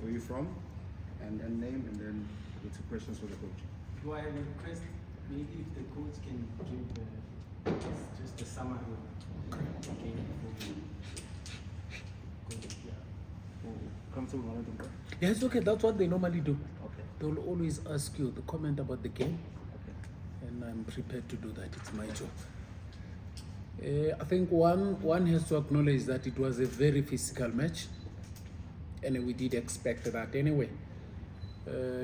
where you're from, and name, and then the 2 questions for the coach. Do I request maybe if the coach can give just a summary of the game before we go? Comfortable moment, bro? Yeah, it's okay. That's what they normally do. Okay. They will always ask you the comment about the game, Okay. and I'm prepared to do that. It's my job. I think one has to acknowledge that it was a very physical match, and we did expect that anyway.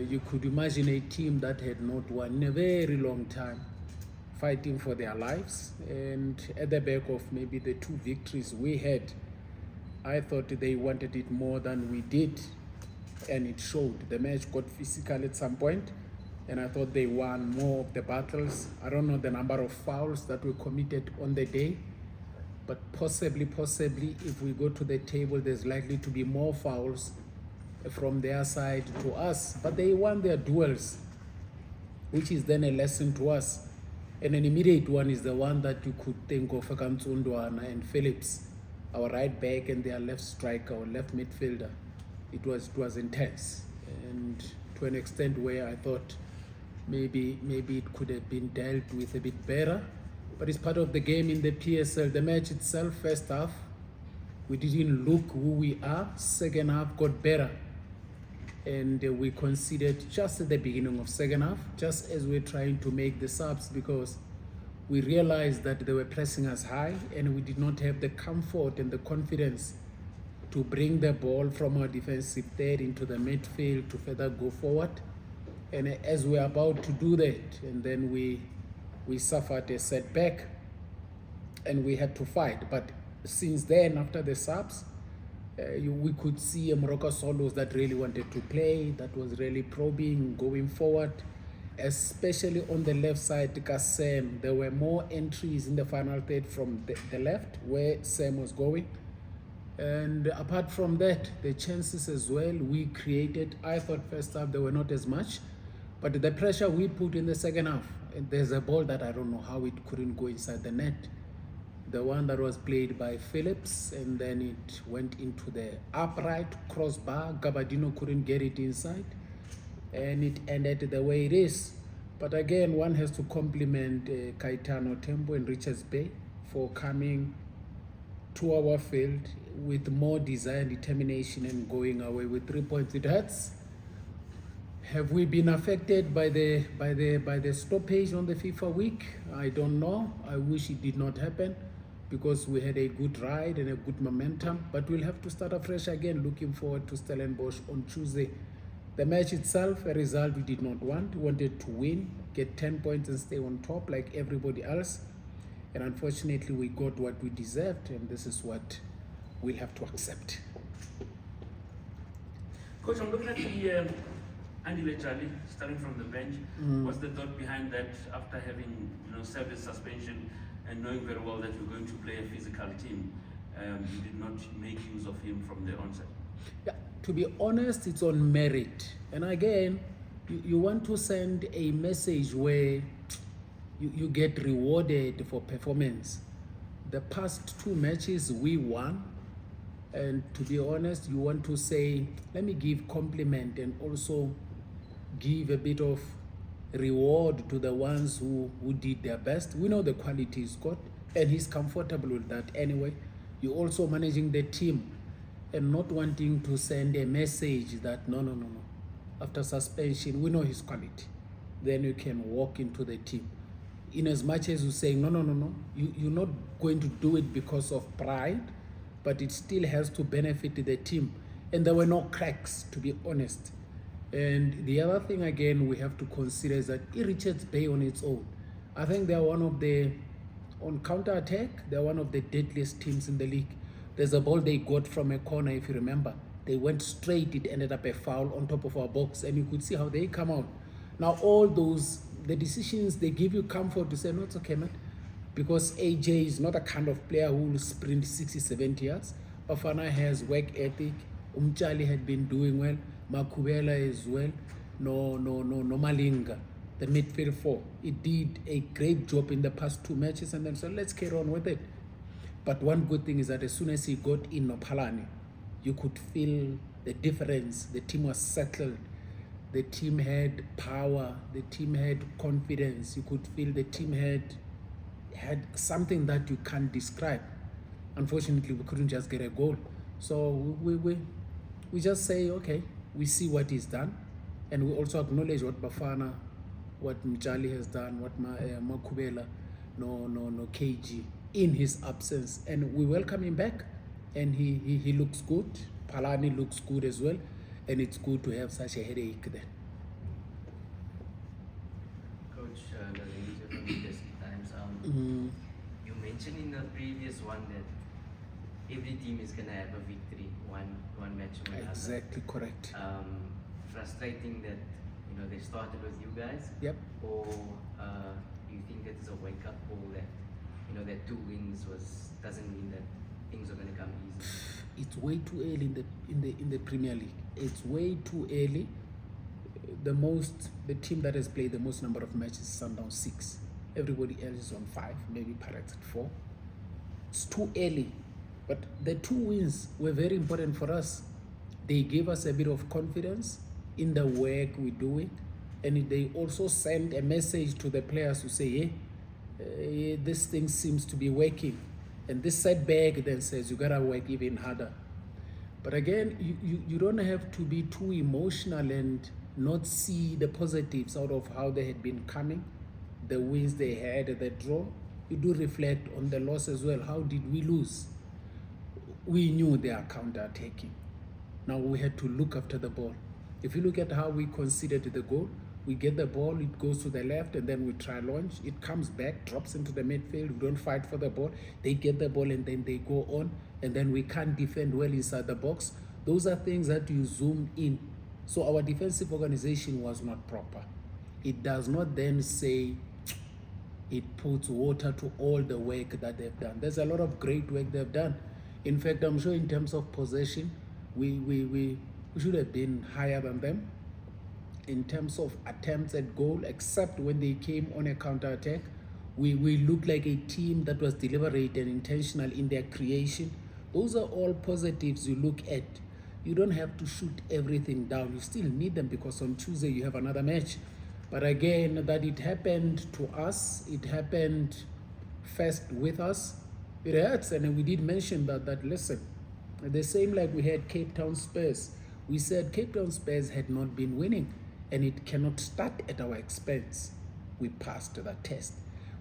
You could imagine a team that had not won in a very long time, fighting for their lives, and at the back of maybe the 2 victories we had, I thought they wanted it more than we did, and it showed. The match got physical at some point, and I thought they won more of the battles. I don't know the number of fouls that were committed on the day, but possibly, if we go to the table, there's likely to be more fouls from their side to us. But they won their duels, which is then a lesson to us. And an immediate one is the one that you could think of, Akantsundwana and Phillips, our right back and their left striker or left midfielder. It was intense, and to an extent where I thought maybe it could have been dealt with a bit better, but it's part of the game in the PSL. The match itself, first half, we didn't look who we are. Second half got better, and we conceded just at the beginning of second half, just as we're trying to make the subs, because we realized that they were pressing us high, and we did not have the comfort and the confidence to bring the ball from our defensive third into the midfield to further go forward. And as we're about to do that, and then we suffered a setback, and we had to fight. But since then, after the subs, we could see a Morocco Solos that really wanted to play, that was really probing, going forward, especially on the left side. Sam, there were more entries in the final third from the left, where Sam was going. And apart from that, the chances as well we created, I thought first half there were not as much, but the pressure we put in the second half, and there's a ball that I don't know how it couldn't go inside the net. The one that was played by Phillips, and then it went into the upright crossbar. Gabadino couldn't get it inside, and it ended the way it is. But again, one has to compliment Kaitano Tembo and Richards Bay for coming to our field with more desire and determination and going away with 3 points. It hurts. Have we been affected by the stoppage on the FIFA week? I don't know. I wish it did not happen, because we had a good ride and a good momentum, but we'll have to start afresh again. Looking forward to Stellenbosch on Tuesday. The match itself, a result we did not want. We wanted to win, get 10 points and stay on top like everybody else. And unfortunately, we got what we deserved, and this is what we'll have to accept. Coach, I'm looking at the Andy Lechali starting from the bench. What's the thought behind that after having served his suspension and knowing very well that you're going to play a physical team? You did not make use of him from the onset. Yeah, to be honest, it's on merit. And again, you want to send a message where you get rewarded for performance. The past 2 matches we won, and to be honest, you want to say, let me give compliment and also give a bit of reward to the ones who did their best. We know the quality is good, and he's comfortable with that anyway. You're also managing the team and not wanting to send a message that no. After suspension, we know his quality. Then you can walk into the team. In as much as you say, no, you're not going to do it because of pride, but it still has to benefit the team. And there were no cracks, to be honest. And the other thing, again, we have to consider is that Richards Bay on its own, I think they're on counter-attack, they're one of the deadliest teams in the league. There's a ball they got from a corner, if you remember. They went straight, it ended up a foul on top of our box, and you could see how they come out. Now, all those, the decisions, they give you comfort to say, no, it's okay, man. Because AJ is not a kind of player who will sprint 60, 70 yards. Bafana has work ethic. Umchali had been doing well. Makubela as well. No Malinga. The midfield 4. It did a great job in the past 2 matches, and then so let's carry on with it. But one good thing is that as soon as he got in Nopalani, you could feel the difference. The team was settled. The team had power. The team had confidence. You could feel the team had something that you can't describe. Unfortunately, we couldn't just get a goal. So we just say, okay, we see what is done, and we also acknowledge what Bafana, what Mjali has done, what Makhubela, no KG in his absence, and we welcome him back, and he looks good. Palani looks good as well, and it's good to have such a headache then. Coach, the Ranger from Leaders Times, you mentioned in the previous one that every team is going to have a victory, one match or another. Exactly correct. Frustrating that they started with you guys. Yep. Or do you think that is a wake up call that that 2 wins doesn't mean that things are going to come easy? It's way too early in the Premier League. It's way too early. The team that has played the most number of matches is Sundown 6. Everybody else is on 5, maybe Pirates at 4. It's too early. But the 2 wins were very important for us. They gave us a bit of confidence in the work we're doing, and they also sent a message to the players to say, hey, this thing seems to be working. And this setback then says you gotta work even harder. But again, you don't have to be too emotional and not see the positives out of how they had been coming, the wins they had, the draw. You do reflect on the loss as well. How did we lose? We knew they are counter-attacking. Now we had to look after the ball. If you look at how we conceded the goal, we get the ball, it goes to the left, and then we try launch. It comes back, drops into the midfield. We don't fight for the ball. They get the ball, and then they go on, and then we can't defend well inside the box. Those are things that you zoom in. So our defensive organization was not proper. It does not then say it puts water to all the work that they've done. There's a lot of great work they've done. In fact, I'm sure in terms of possession, we should have been higher than them. In terms of attempts at goal, except when they came on a counter-attack, we looked like a team that was deliberate and intentional in their creation. Those are all positives you look at. You don't have to shoot everything down. You still need them because on Tuesday you have another match. But again, that it happened to us, it happened first with us, it hurts. And we did mention that listen, the same like we had Cape Town Spurs. We said Cape Town Spurs had not been winning, and it cannot start at our expense. We passed that test.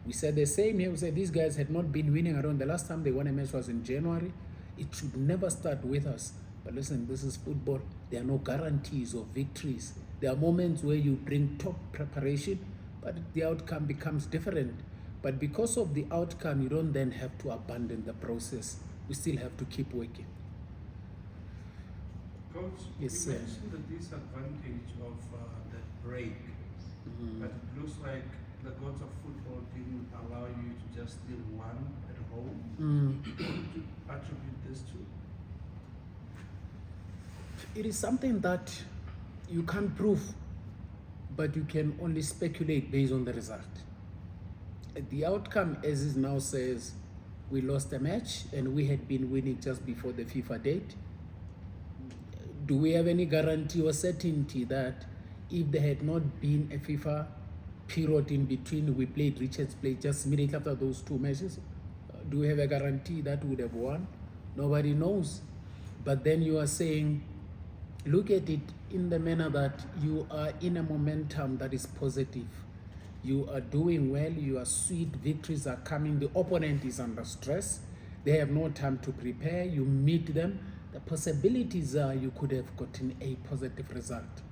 We said the same here. We said these guys had not been winning around. The last time they won a match was in January. It should never start with us. But listen, this is football. There are no guarantees of victories. There are moments where you bring top preparation, but the outcome becomes different. But because of the outcome, you don't then have to abandon the process. We still have to keep working. Coach, Yes, you sir. mentioned the disadvantage of that break, but it looks like the gods of football didn't allow you to just steal one at home. What do you attribute this to? It is something that you can't prove, but you can only speculate based on the result. The outcome, as it now says, we lost a match and we had been winning just before the FIFA date. Do we have any guarantee or certainty that if there had not been a FIFA period in between, we played Richards played just immediately after those 2 matches? Do we have a guarantee that we would have won? Nobody knows. But then you are saying, look at it in the manner that you are in a momentum that is positive. You are doing well, your sweet victories are coming, the opponent is under stress, they have no time to prepare, you meet them. The possibilities are you could have gotten a positive result.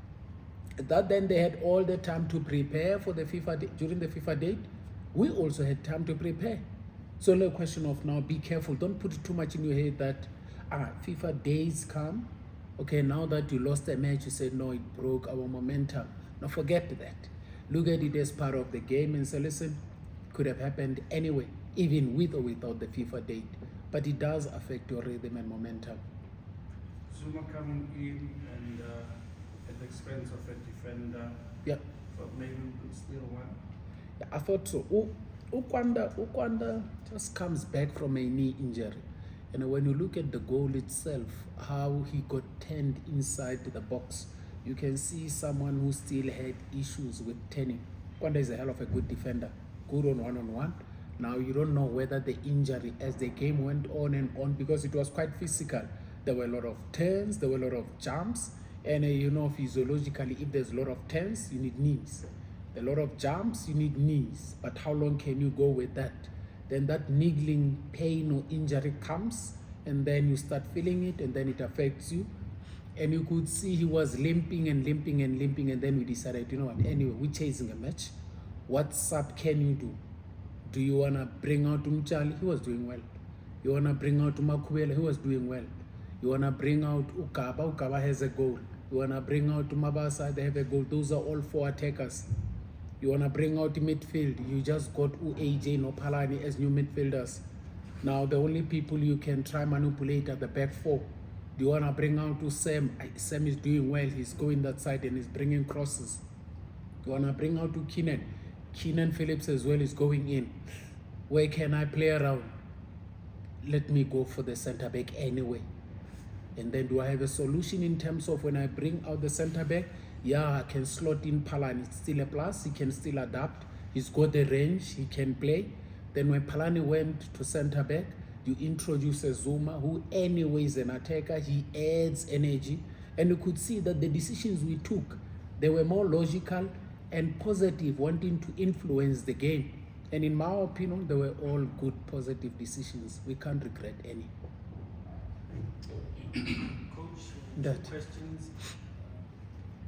That then they had all the time to prepare for the FIFA during the FIFA date. We also had time to prepare. So the question of now, be careful. Don't put it too much in your head that FIFA days come. Okay, now that you lost a match, you said, no, it broke our momentum. Now forget that. Look at it as part of the game and say, listen, could have happened anyway, even with or without the FIFA date. But it does affect your rhythm and momentum. Zuma coming in and at the expense of a defender, Yeah. but maybe we could steal one. Yeah, I thought so. Ukwanda just comes back from a knee injury. And when you look at the goal itself, how he got turned inside the box, you can see someone who still had issues with turning. Kwanda is a hell of a good defender, good on one-on-one. Now you don't know whether the injury as the game went on and on, because it was quite physical. There were a lot of turns, there were a lot of jumps, and physiologically, if there's a lot of turns, you need knees. A lot of jumps, you need knees. But how long can you go with that? Then that niggling pain or injury comes, and then you start feeling it, and then it affects you. And you could see he was limping and limping and limping, and then we decided, you know what, anyway, we're chasing a match. What sub can you do? Do you want to bring out Umchali? He was doing well. You want to bring out Umakuela? He was doing well. You want to bring out Ukaba? Ukaba has a goal. You want to bring out Mabasa? They have a goal. Those are all 4 attackers. You want to bring out the midfield? You just got AJ no Palani as new midfielders. Now the only people you can try manipulate are the back 4. Do you want to bring out to Sam? Sam is doing well. He's going that side and he's bringing crosses. You want to bring out to Keenan? Keenan Phillips as well is going in. Where can I play around? Let me go for the centre back anyway. And then do I have a solution in terms of when I bring out the centre back? Yeah, I can slot in Palani. It's still a plus. He can still adapt. He's got the range. He can play. Then when Palani went to centre back, you introduce a Zuma, who anyway is an attacker. He adds energy. And you could see that the decisions we took, they were more logical and positive, wanting to influence the game. And in my opinion, they were all good, positive decisions. We can't regret any. Coach, That. 2 questions.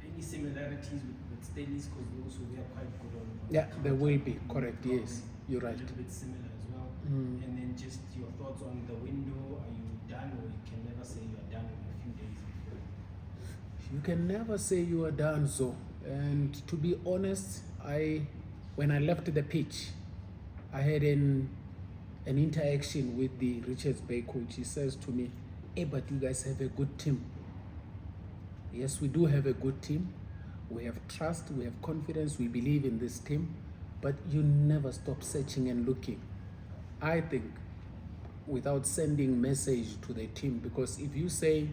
Any similarities with Stanley's, because we are quite good on. Yeah, there will be, correct, yes. You're right. A little bit similar as well. Mm. And then just your thoughts on the window. Are you done, or you can never say you are done in a few days before? You can never say you are done, so. And to be honest, when I left the pitch, I had an interaction with the Richards Bay coach. He says to me, hey, but you guys have a good team. Yes, we do have a good team. We have trust, we have confidence, we believe in this team, but you never stop searching and looking. I think without sending message to the team, because if you say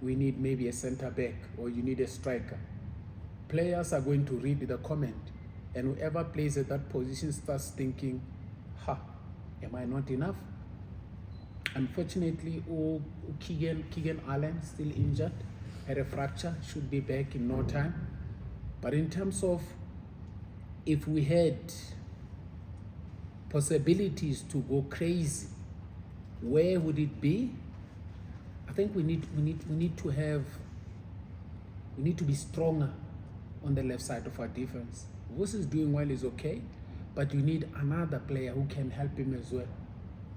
we need maybe a center back or you need a striker, players are going to read the comment, and whoever plays at that position starts thinking, am I not enough? Unfortunately, Keegan Allen still injured, had a fracture, should be back in no time. But in terms of if we had possibilities to go crazy, where would it be? I think we need to be stronger on the left side of our defense. Vos is doing well, is okay, but you need another player who can help him as well.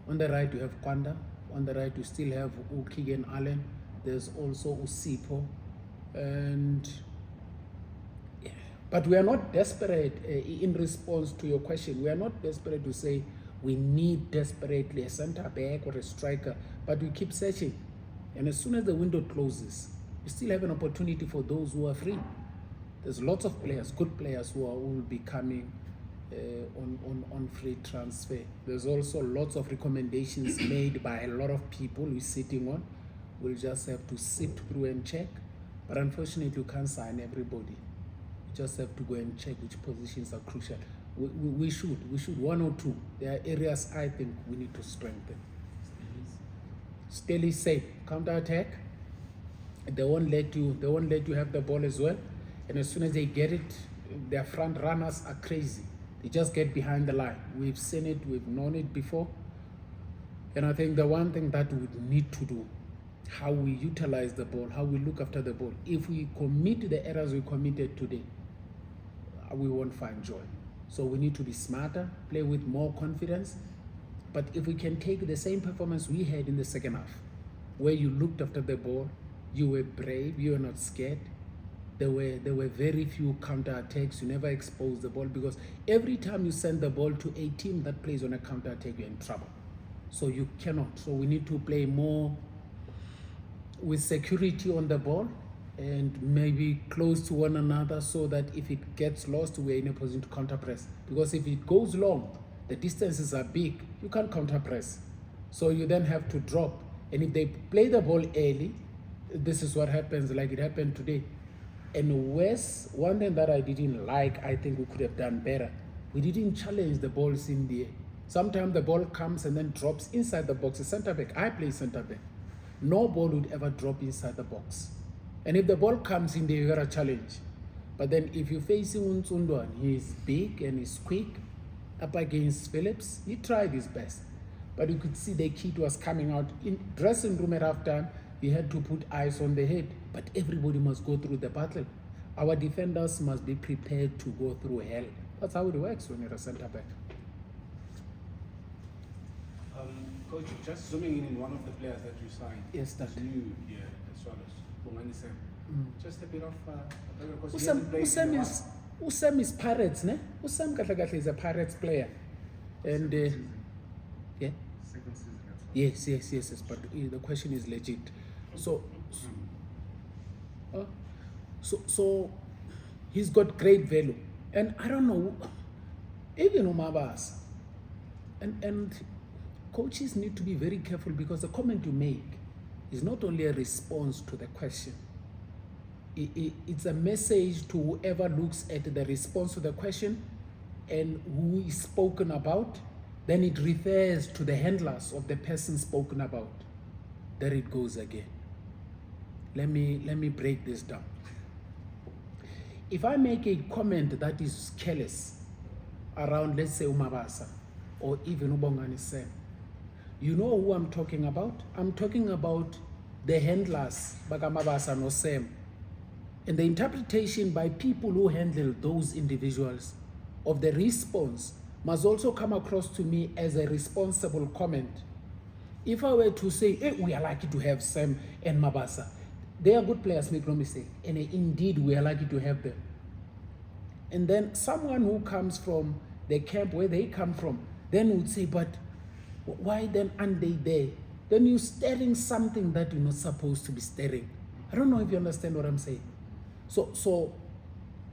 On the right you have Kwanda, on the right you still have Keegan Allen, there's also Usipo, and yeah. But we are not desperate in response to your question. We are not desperate to say we need desperately a center back or a striker, but we keep searching. And as soon as the window closes, you still have an opportunity for those who are free. There's lots of players, good players who will be coming on free transfer. There's also lots of recommendations made by a lot of people we're sitting on. We'll just have to sift through and check. But unfortunately, you can't sign everybody. You just have to go and check which positions are crucial. We should 1 or 2. There are areas I think we need to strengthen. Still is safe. Counter attack. They won't let you have the ball as well. And as soon as they get it, their front runners are crazy. They just get behind the line. We've seen it, we've known it before. And I think the one thing that we need to do, how we utilize the ball, how we look after the ball. If we commit the errors we committed today, we won't find joy. So we need to be smarter, play with more confidence. But if we can take the same performance we had in the second half, where you looked after the ball, you were brave, you were not scared. There were very few counter-attacks. You never exposed the ball, because every time you send the ball to a team that plays on a counter-attack, you're in trouble. So you cannot. So we need to play more with security on the ball and maybe close to one another, so that if it gets lost, we're in a position to counter-press. Because if it goes long, the distances are big, you can't counter-press. So you then have to drop. And if they play the ball early, this is what happens, like it happened today. And worse, one thing that I didn't like, I think we could have done better. We didn't challenge the balls in the air. Sometimes the ball comes and then drops inside the box. A center back, I play center back. No ball would ever drop inside the box. And if the ball comes in there, you got a challenge. But then if you're facing Unsundwan, he's big and he's quick, up against Phillips, he tried his best. But you could see the kid was coming out. In dressing room at halftime, he had to put eyes on the head. But everybody must go through the battle. Our defenders must be prepared to go through hell. That's how it works when you're a center back. Coach, just zooming in one of the players that you signed. Yes, that's that. new here at Swallows, Bongani Sam. Just a bit of because Usam is Pirates, ne? Usam Katlakatle is a Pirates player. And yeah. Second season. That's all. Yes. But the question is legit. So he's got great value. And I don't know, even Umabas. And coaches need to be very careful, because the comment you make is not only a response to the question. It's a message to whoever looks at the response to the question and who is spoken about. Then it refers to the handlers of the person spoken about. There it goes again. Let me break this down. If I make a comment that is careless around, let's say, Umabasa or even Ubongani Sam, you know who I'm talking about? I'm talking about the handlers, Bakamabasa no Sam. And the interpretation by people who handle those individuals of the response must also come across to me as a responsible comment. If I were to say, hey, we are lucky to have Sam and Mabasa, they are good players, make no mistake, and indeed we are lucky to have them. And then someone who comes from the camp where they come from, then would say, but why then aren't they there? Then you're stirring something that you're not supposed to be stirring. I don't know if you understand what I'm saying. So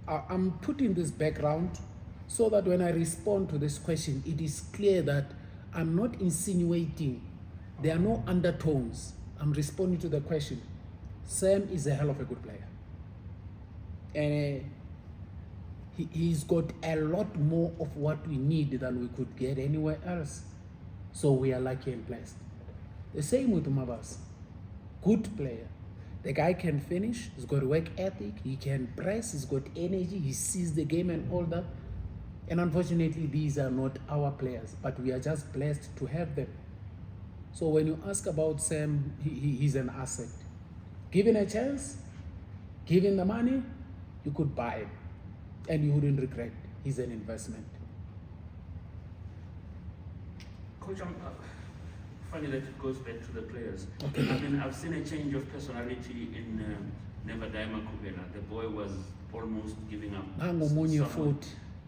I'm putting this background so that when I respond to this question, it is clear that I'm not insinuating. There are no undertones. I'm responding to the question. Sam is a hell of a good player. And he's got a lot more of what we need than we could get anywhere else. So we are lucky and blessed. The same with Mabas. Good player. The guy can finish, he's got work ethic, he can press, he's got energy, he sees the game and all that. And unfortunately, these are not our players, but we are just blessed to have them. So when you ask about Sam, he's an asset. Given a chance, given the money, you could buy him and you wouldn't regret. He's an investment. Coach, funny that it goes back to the players. Okay. I mean, I've seen a change of personality in Nevadaima Kubela. The boy was almost giving up.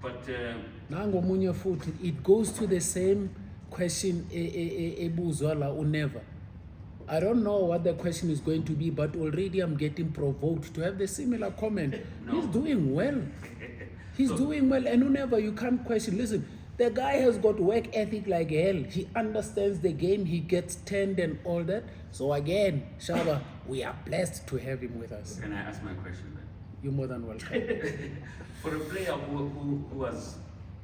But it goes to the same question, Ebuzwala or never. I don't know what the question is going to be, but already I'm getting provoked to have the similar comment. No. He's doing well. He's doing well, and whenever you can't question, listen, the guy has got work ethic like hell. He understands the game, he gets turned and all that. So again, Shaba, we are blessed to have him with us. Can I ask my question then? You're more than welcome. For a player who was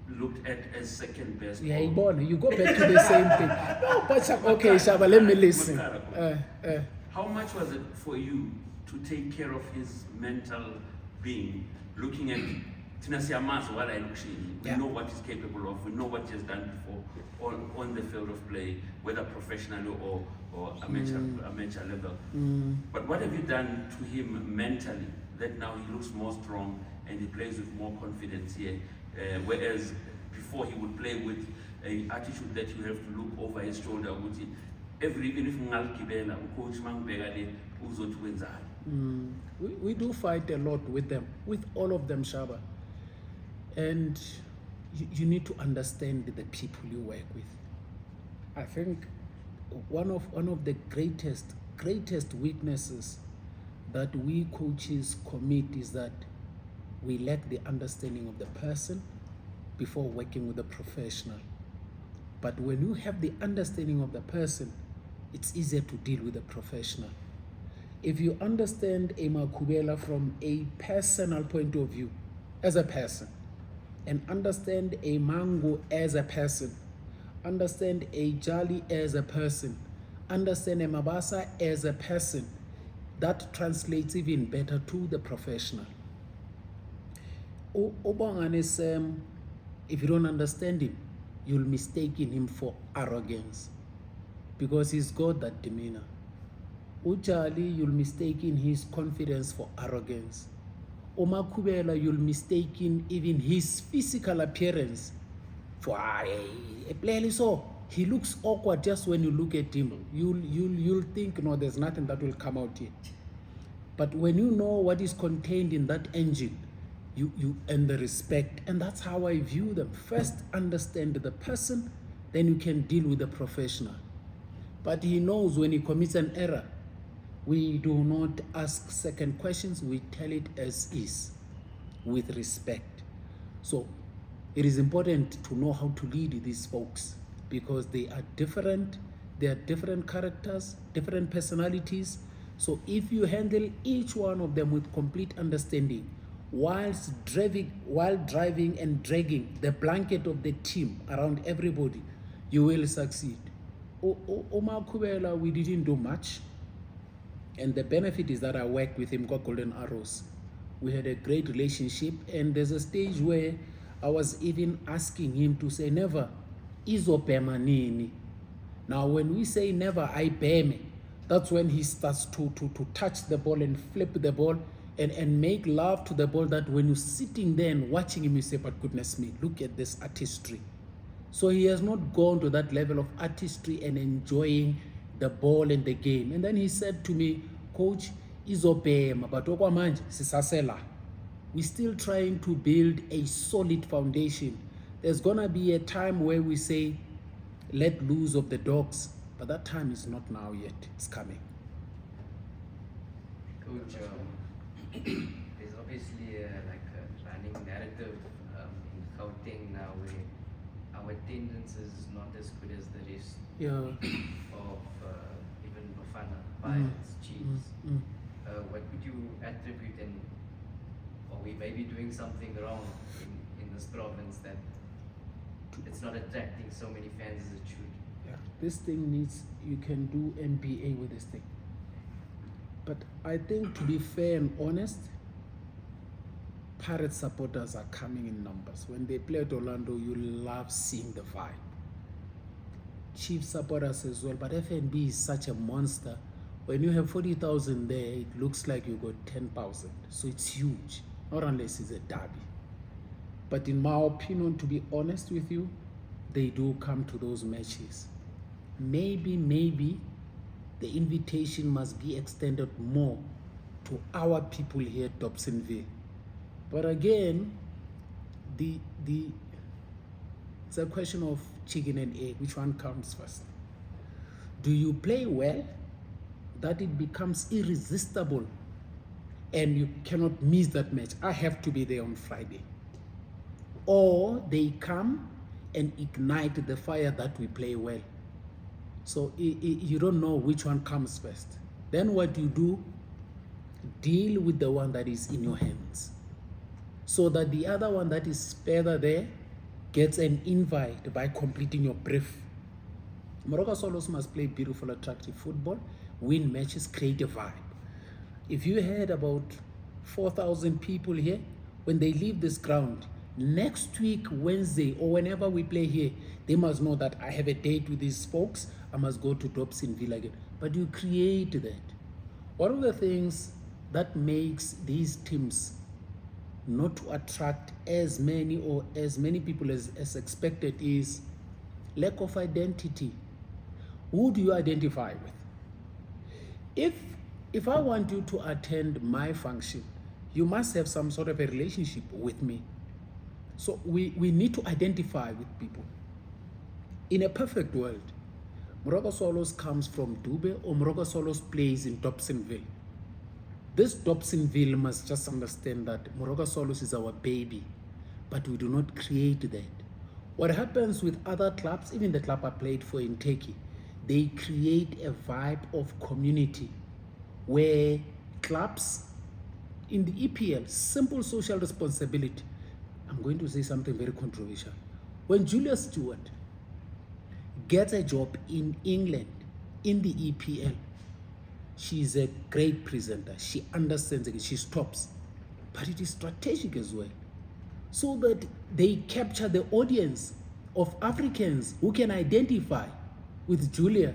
looked at as second best. Yeah, you go back to the same thing. No, but okay, Shaba, let me listen. How much was it for you to take care of his mental being, looking at we know what he's capable of, we know what he has done before on the field of play, whether professionally or amateur level. But what have you done to him mentally that now he looks more strong and he plays with more confidence here? Whereas before he would play with an attitude that you have to look over his shoulder. Even if coach we do fight a lot with them, with all of them, Shaba. And you need to understand the people you work with. I think one of the greatest weaknesses that we coaches commit is that we lack the understanding of the person before working with a professional. But when you have the understanding of the person, it's easier to deal with a professional. If you understand a Makhubela from a personal point of view, as a person, and understand a Mango as a person, understand a Jali as a person, understand a Mabasa as a person, that translates even better to the professional. Obangane Sam, if you don't understand him, you'll mistake him for arrogance, because he's got that demeanor. Ujali, you'll mistake his confidence for arrogance. Omakubela, you'll mistake even his physical appearance for a player. So he looks awkward just when you look at him. You'll think, no, there's nothing that will come out here. But when you know what is contained in that engine, you earn the respect. And that's how I view them. First, understand the person, then you can deal with the professional. But he knows when he commits an error, we do not ask second questions, we tell it as is, with respect. So it is important to know how to lead these folks, because they are different characters, different personalities. So if you handle each one of them with complete understanding, while driving and dragging the blanket of the team around everybody, you will succeed. Omar Kubela, we didn't do much. And the benefit is that I worked with him, got Golden Arrows. We had a great relationship, and there's a stage where I was even asking him to say, never, izobhema nini. Now, when we say never, I bheme, that's when he starts to touch the ball and flip the ball and make love to the ball, that when you're sitting there and watching him, you say, but goodness me, look at this artistry. So he has not gone to that level of artistry and enjoying the ball and the game. And then he said to me, Coach, izobhema, but okwamanje sisasela. We're still trying to build a solid foundation. There's gonna be a time where we say, let loose of the dogs, but that time is not now yet, it's coming. Coach, there's obviously like a running narrative in Gauteng now where our attendance is not as good as the rest of even Bafana, Pirates, Chiefs. What would you attribute, and are we maybe doing something wrong in this province that it's not attracting so many fans as it should? Yeah, this thing needs, you can do MBA with this thing. But I think, to be fair and honest, Pirate supporters are coming in numbers. When they play at Orlando, you love seeing the vibe. Chief supporters as well, but FNB is such a monster. When you have 40,000 there, it looks like you got 10,000. So it's huge, not unless it's a derby. But in my opinion, to be honest with you, they do come to those matches. Maybe the invitation must be extended more to our people here at Dobsonville. But again, it's a question of chicken and egg. Which one comes first? Do you play well, that it becomes irresistible and you cannot miss that match? I have to be there on Friday. Or they come and ignite the fire that we play well. So you don't know which one comes first. Then what do? Deal with the one that is in your hands, so that the other one that is further there gets an invite by completing your brief. Moroka Solos must play beautiful, attractive football, win matches, create a vibe. If you had about 4,000 people here, when they leave this ground, next week, Wednesday, or whenever we play here, they must know that I have a date with these folks, I must go to Dobsonville again. But you create that. One of the things that makes these teams not to attract as many people as expected is lack of identity. Who do you identify with? If I want you to attend my function, you must have some sort of a relationship with me. So we need to identify with people. In a perfect world, Moroka Swallows comes from Dube, or Moroka Swallows plays in Dobsonville. This Dobsonville must just understand that Moroka Swallows is our baby, but we do not create that. What happens with other clubs, even the club I played for in Turkey, they create a vibe of community where clubs in the EPL, simple social responsibility. I'm going to say something very controversial. When Julia Stewart gets a job in England in the EPL, she's a great presenter. She understands it. She stops. But it is strategic as well, so that they capture the audience of Africans who can identify with Julia.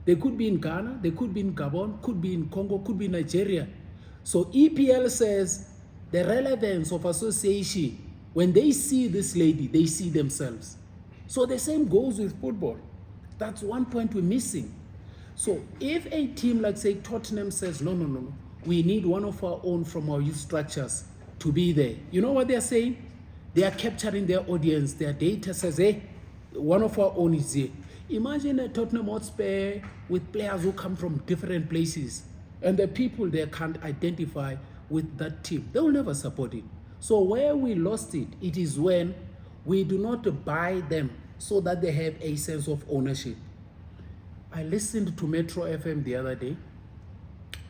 They could be in Ghana, they could be in Gabon, could be in Congo, could be in Nigeria. So EPL says the relevance of association, when they see this lady, they see themselves. So the same goes with football. That's one point we're missing. So if a team like, say, Tottenham says, no, we need one of our own from our youth structures to be there. You know what they're saying? They are capturing their audience. Their data says, hey, one of our own is here. Imagine a Tottenham Hotspur with players who come from different places, and the people there can't identify with that team. They will never support it. So where we lost it, it is when we do not buy them so that they have a sense of ownership. I listened to Metro FM the other day.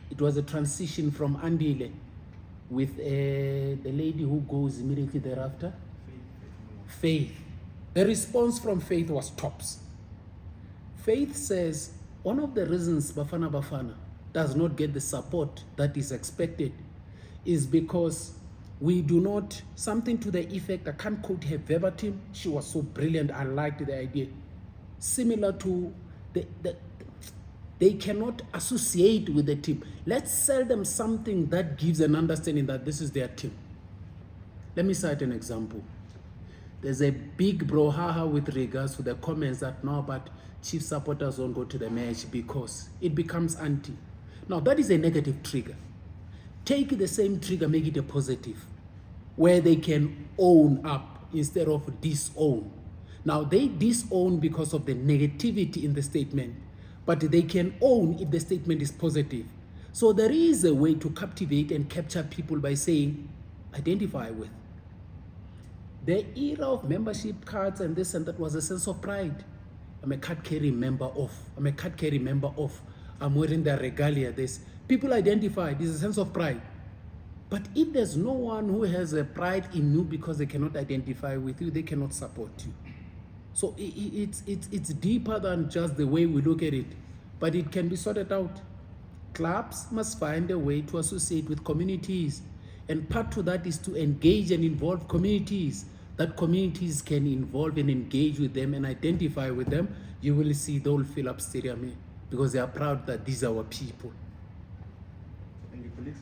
It was a transition from Andile with the lady who goes immediately thereafter. Faith. The response from Faith was tops. Faith says one of the reasons Bafana Bafana does not get the support that is expected is because we do not, something to the effect, I can't quote her verbatim, she was so brilliant, I liked the idea. Similar to they cannot associate with the team. Let's sell them something that gives an understanding that this is their team. Let me cite an example. There's a big brouhaha with regards to the comments that no, but Chief supporters won't go to the match because it becomes anti. Now that is a negative trigger. Take the same trigger, make it a positive, where they can own up instead of disown. Now they disown because of the negativity in the statement, but they can own if the statement is positive. So there is a way to captivate and capture people by saying, identify with. The era of membership cards and this and that was a sense of pride. I'm a card carrying member of. I'm a card carrying member of. I'm wearing the regalia. This people identify. This is a sense of pride. But if there's no one who has a pride in you because they cannot identify with you, they cannot support you. So it's deeper than just the way we look at it, but it can be sorted out. Clubs must find a way to associate with communities, and part to that is to engage and involve communities. That communities can involve and engage with them and identify with them. You will see they'll fill up stadium because they are proud that these are our people. Thank you, colleagues.